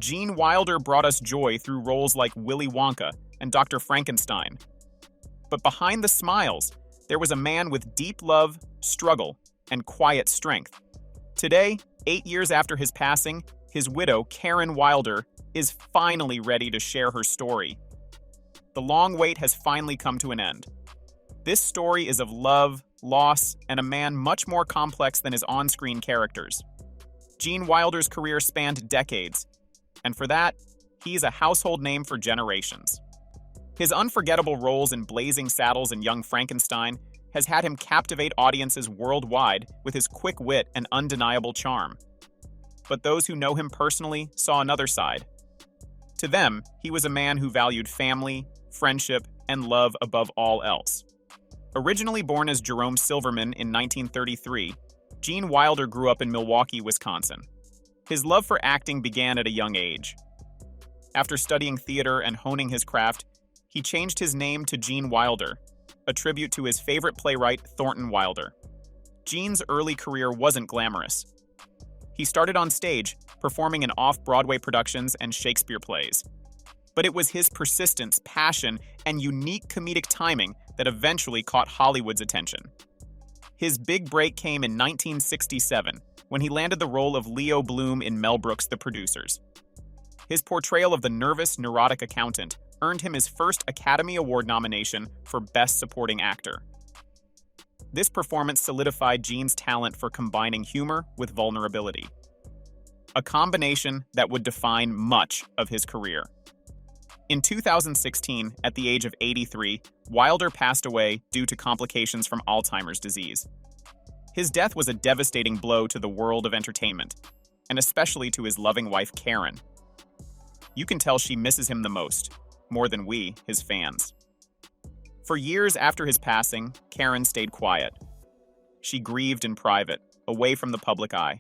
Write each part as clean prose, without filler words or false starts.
Gene Wilder brought us joy through roles like Willy Wonka and Dr. Frankenstein. But behind the smiles, there was a man with deep love, struggle, and quiet strength. Today, 8 years after his passing, his widow, Karen Wilder, is finally ready to share her story. The long wait has finally come to an end. This story is of love, loss, and a man much more complex than his on-screen characters. Gene Wilder's career spanned decades, and for that, he's a household name for generations. His unforgettable roles in Blazing Saddles and Young Frankenstein has had him captivate audiences worldwide with his quick wit and undeniable charm. But those who know him personally saw another side. To them, he was a man who valued family, friendship, and love above all else. Originally born as Jerome Silverman in 1933, Gene Wilder grew up in Milwaukee, Wisconsin. His love for acting began at a young age. After studying theater and honing his craft, he changed his name to Gene Wilder, a tribute to his favorite playwright Thornton Wilder. Gene's early career wasn't glamorous. He started on stage, performing in off-Broadway productions and Shakespeare plays. But it was his persistence, passion, and unique comedic timing that eventually caught Hollywood's attention. His big break came in 1967, when he landed the role of Leo Bloom in Mel Brooks' The Producers. His portrayal of the nervous, neurotic accountant earned him his first Academy Award nomination for Best Supporting Actor. This performance solidified Gene's talent for combining humor with vulnerability, a combination that would define much of his career. In 2016, at the age of 83, Wilder passed away due to complications from Alzheimer's disease. His death was a devastating blow to the world of entertainment, and especially to his loving wife, Karen. You can tell she misses him the most, more than we, his fans. For years after his passing, Karen stayed quiet. She grieved in private, away from the public eye.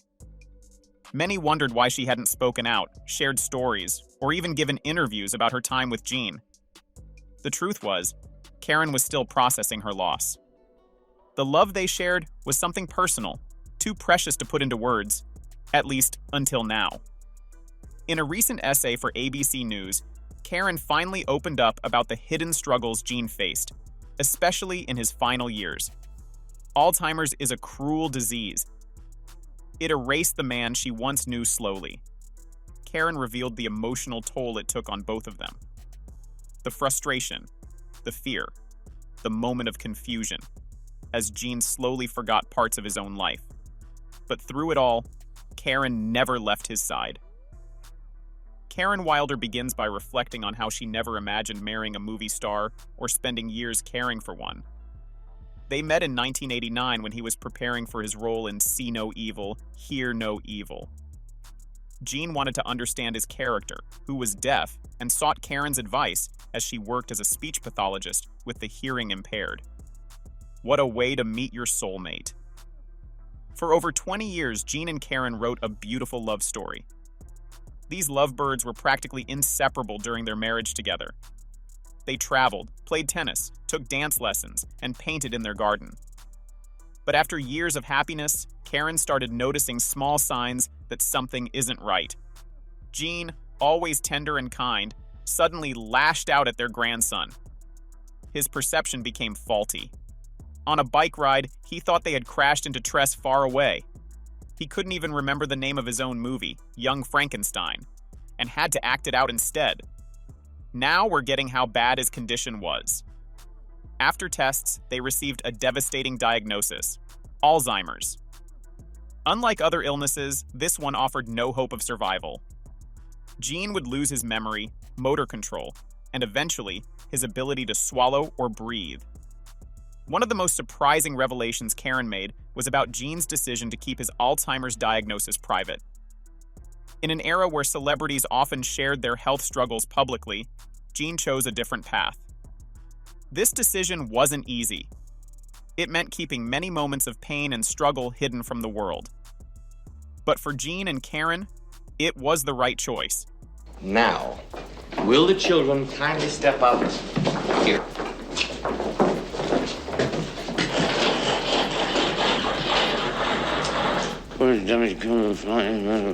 Many wondered why she hadn't spoken out, shared stories, or even given interviews about her time with Gene. The truth was, Karen was still processing her loss. The love they shared was something personal, too precious to put into words, at least until now. In a recent essay for ABC News, Karen finally opened up about the hidden struggles Gene faced, especially in his final years. Alzheimer's is a cruel disease. It erased the man she once knew slowly. Karen revealed the emotional toll it took on both of them. The frustration, the fear, the moment of confusion, as Gene slowly forgot parts of his own life. But through it all, Karen never left his side. Karen Wilder begins by reflecting on how she never imagined marrying a movie star or spending years caring for one. They met in 1989 when he was preparing for his role in See No Evil, Hear No Evil. Gene wanted to understand his character, who was deaf, and sought Karen's advice as she worked as a speech pathologist with the hearing impaired. What a way to meet your soulmate. For over 20 years, Gene and Karen wrote a beautiful love story. These lovebirds were practically inseparable during their marriage together. They traveled, played tennis, took dance lessons, and painted in their garden. But after years of happiness, Karen started noticing small signs that something isn't right. Gene, always tender and kind, suddenly lashed out at their grandson. His perception became faulty. On a bike ride, he thought they had crashed into Tress far away. He couldn't even remember the name of his own movie, Young Frankenstein, and had to act it out instead. Now we're getting how bad his condition was. After tests, they received a devastating diagnosis: Alzheimer's. Unlike other illnesses, this one offered no hope of survival. Gene would lose his memory, motor control, and eventually, his ability to swallow or breathe. One of the most surprising revelations Karen made was about Gene's decision to keep his Alzheimer's diagnosis private. In an era where celebrities often shared their health struggles publicly, Gene chose a different path. This decision wasn't easy. It meant keeping many moments of pain and struggle hidden from the world. But for Gene and Karen, it was the right choice. Now, will the children kindly step up here? Damage,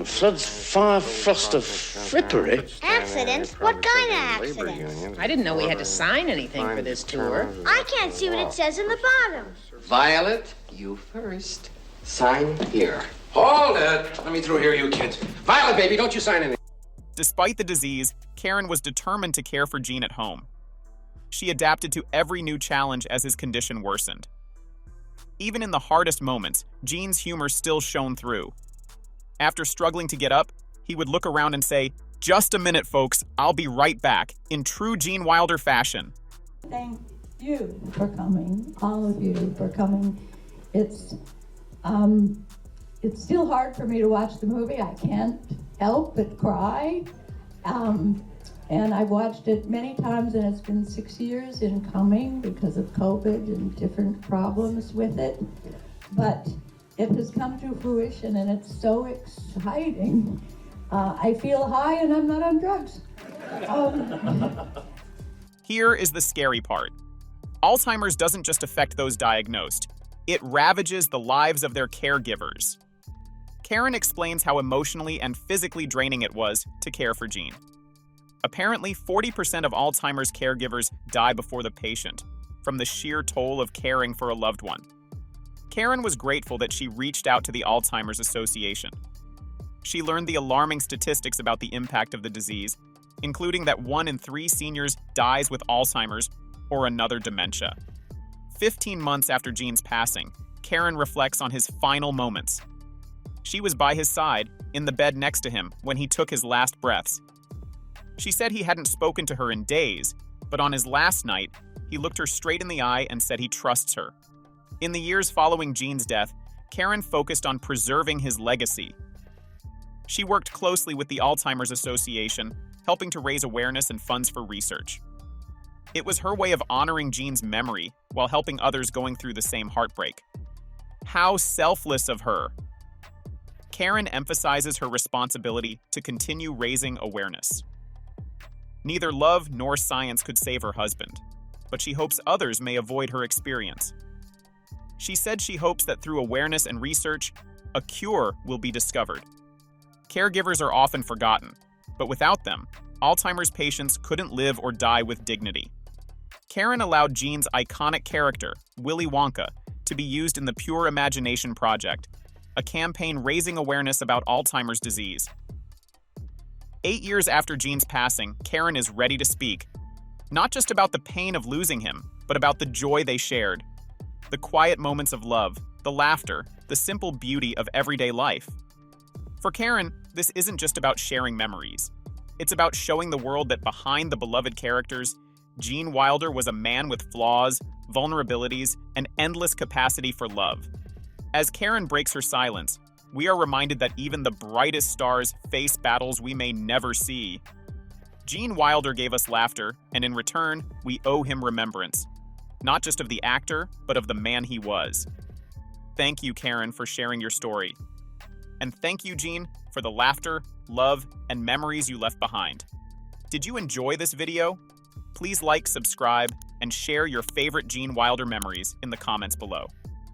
floods, fire, frost, of frippery. Accidents? What kind of accidents? I didn't know we had to sign anything for this tour. I can't see what it says in the bottom. Violet, you first. Sign here. Hold it! Let me through here, you kids. Violet, baby, don't you sign anything. Despite the disease, Karen was determined to care for Gene at home. She adapted to every new challenge as his condition worsened. Even in the hardest moments, Gene's humor still shone through. After struggling to get up, he would look around and say, "Just a minute, folks, I'll be right back," in true Gene Wilder fashion. Thank you for coming, all of you for coming. It's still hard for me to watch the movie. I can't help but cry. And I've watched it many times, and it's been 6 years in coming because of COVID and different problems with it. But it has come to fruition, and it's so exciting. I feel high, and I'm not on drugs. Here is the scary part. Alzheimer's doesn't just affect those diagnosed. It ravages the lives of their caregivers. Karen explains how emotionally and physically draining it was to care for Gene. Apparently, 40% of Alzheimer's caregivers die before the patient, from the sheer toll of caring for a loved one. Karen was grateful that she reached out to the Alzheimer's Association. She learned the alarming statistics about the impact of the disease, including that 1 in 3 seniors dies with Alzheimer's or another dementia. 15 months after Gene's passing, Karen reflects on his final moments. She was by his side, in the bed next to him, when he took his last breaths. She said he hadn't spoken to her in days, but on his last night, he looked her straight in the eye and said he trusts her. In the years following Gene's death, Karen focused on preserving his legacy. She worked closely with the Alzheimer's Association, helping to raise awareness and funds for research. It was her way of honoring Gene's memory while helping others going through the same heartbreak. How selfless of her! Karen emphasizes her responsibility to continue raising awareness. Neither love nor science could save her husband, but she hopes others may avoid her experience. She said she hopes that through awareness and research, a cure will be discovered. Caregivers are often forgotten, but without them, Alzheimer's patients couldn't live or die with dignity. Karen allowed Gene's iconic character, Willy Wonka, to be used in the Pure Imagination Project, a campaign raising awareness about Alzheimer's disease. 8 years after Gene's passing, Karen is ready to speak, not just about the pain of losing him, but about the joy they shared, the quiet moments of love, the laughter, the simple beauty of everyday life. For Karen, this isn't just about sharing memories. It's about showing the world that behind the beloved characters, Gene Wilder was a man with flaws, vulnerabilities, and endless capacity for love. As Karen breaks her silence, we are reminded that even the brightest stars face battles we may never see. Gene Wilder gave us laughter, and in return, we owe him remembrance, not just of the actor, but of the man he was. Thank you, Karen, for sharing your story. And thank you, Gene, for the laughter, love, and memories you left behind. Did you enjoy this video? Please like, subscribe, and share your favorite Gene Wilder memories in the comments below.